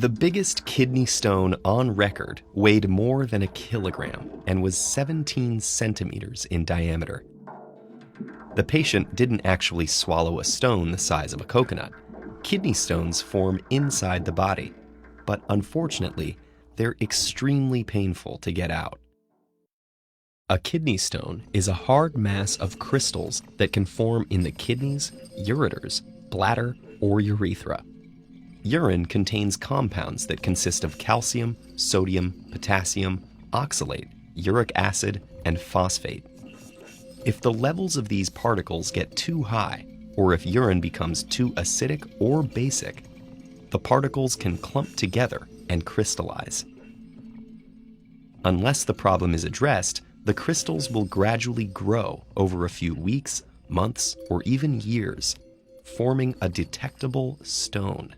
The biggest kidney stone on record weighed more than a kilogram and was 17 centimeters in diameter. The patient didn't actually swallow a stone the size of a coconut. Kidney stones form inside the body, but unfortunately, they're extremely painful to get out. A kidney stone is a hard mass of crystals that can form in the kidneys, ureters, bladder, or urethra. Urine contains compounds that consist of calcium, sodium, potassium, oxalate, uric acid, and phosphate. If the levels of these particles get too high, or if urine becomes too acidic or basic, the particles can clump together and crystallize. Unless the problem is addressed, the crystals will gradually grow over a few weeks, months, or even years, forming a detectable stone.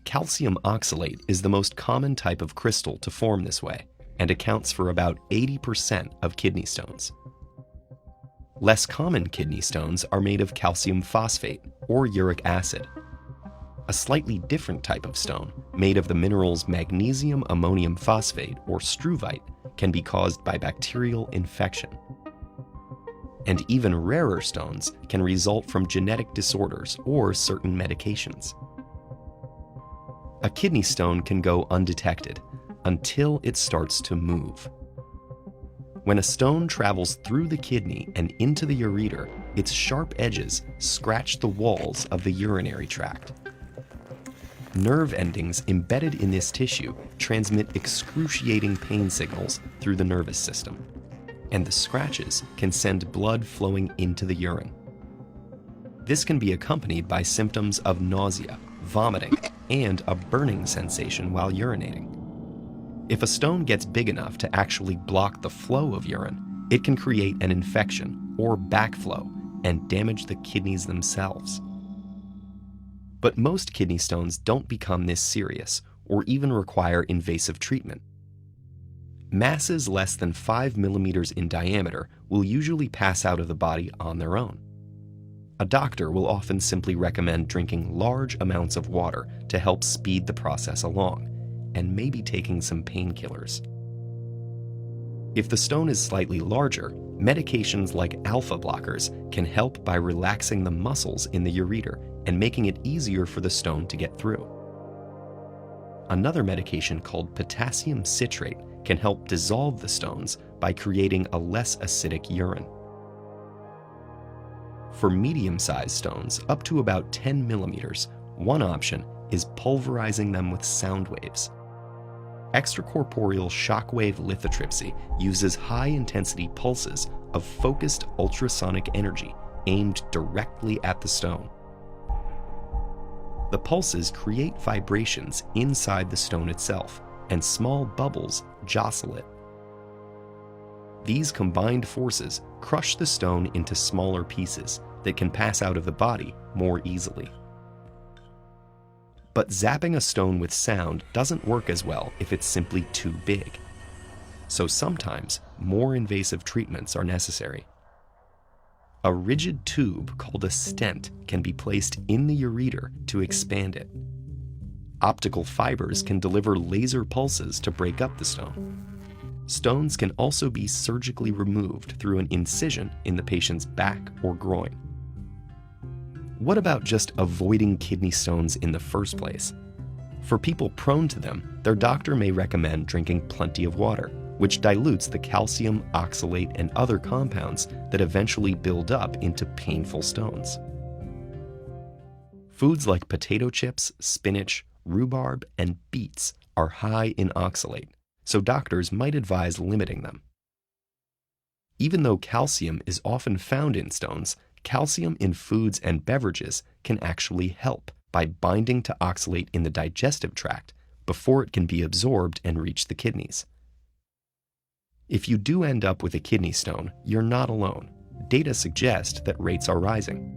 Calcium oxalate is the most common type of crystal to form this way and accounts for about 80% of kidney stones. Less common kidney stones are made of calcium phosphate or uric acid. A slightly different type of stone, made of the minerals magnesium ammonium phosphate or struvite, can be caused by bacterial infection. And even rarer stones can result from genetic disorders or certain medications. A kidney stone can go undetected until it starts to move. When a stone travels through the kidney and into the ureter, its sharp edges scratch the walls of the urinary tract. Nerve endings embedded in this tissue transmit excruciating pain signals through the nervous system, and the scratches can send blood flowing into the urine. This can be accompanied by symptoms of nausea, vomiting, and a burning sensation while urinating. If a stone gets big enough to actually block the flow of urine, it can create an infection or backflow and damage the kidneys themselves. But most kidney stones don't become this serious or even require invasive treatment. Masses less than 5 millimeters in diameter will usually pass out of the body on their own. A doctor will often simply recommend drinking large amounts of water to help speed the process along, and maybe taking some painkillers. If the stone is slightly larger, medications like alpha blockers can help by relaxing the muscles in the ureter and making it easier for the stone to get through. Another medication called potassium citrate can help dissolve the stones by creating a less acidic urine. For medium-sized stones, up to about 10 millimeters, one option is pulverizing them with sound waves. Extracorporeal shockwave lithotripsy uses high-intensity pulses of focused ultrasonic energy aimed directly at the stone. The pulses create vibrations inside the stone itself, and small bubbles jostle it. These combined forces crush the stone into smaller pieces that can pass out of the body more easily. But zapping a stone with sound doesn't work as well if it's simply too big. So sometimes more invasive treatments are necessary. A rigid tube called a stent can be placed in the ureter to expand it. Optical fibers can deliver laser pulses to break up the stone. Stones can also be surgically removed through an incision in the patient's back or groin. What about just avoiding kidney stones in the first place? For people prone to them, their doctor may recommend drinking plenty of water, which dilutes the calcium, oxalate, and other compounds that eventually build up into painful stones. Foods like potato chips, spinach, rhubarb, and beets are high in oxalate, so doctors might advise limiting them. Even though calcium is often found in stones, calcium in foods and beverages can actually help by binding to oxalate in the digestive tract before it can be absorbed and reach the kidneys. If you do end up with a kidney stone, you're not alone. Data suggest that rates are rising,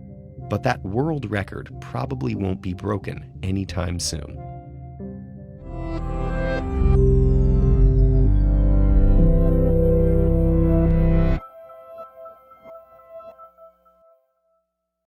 but that world record probably won't be broken anytime soon.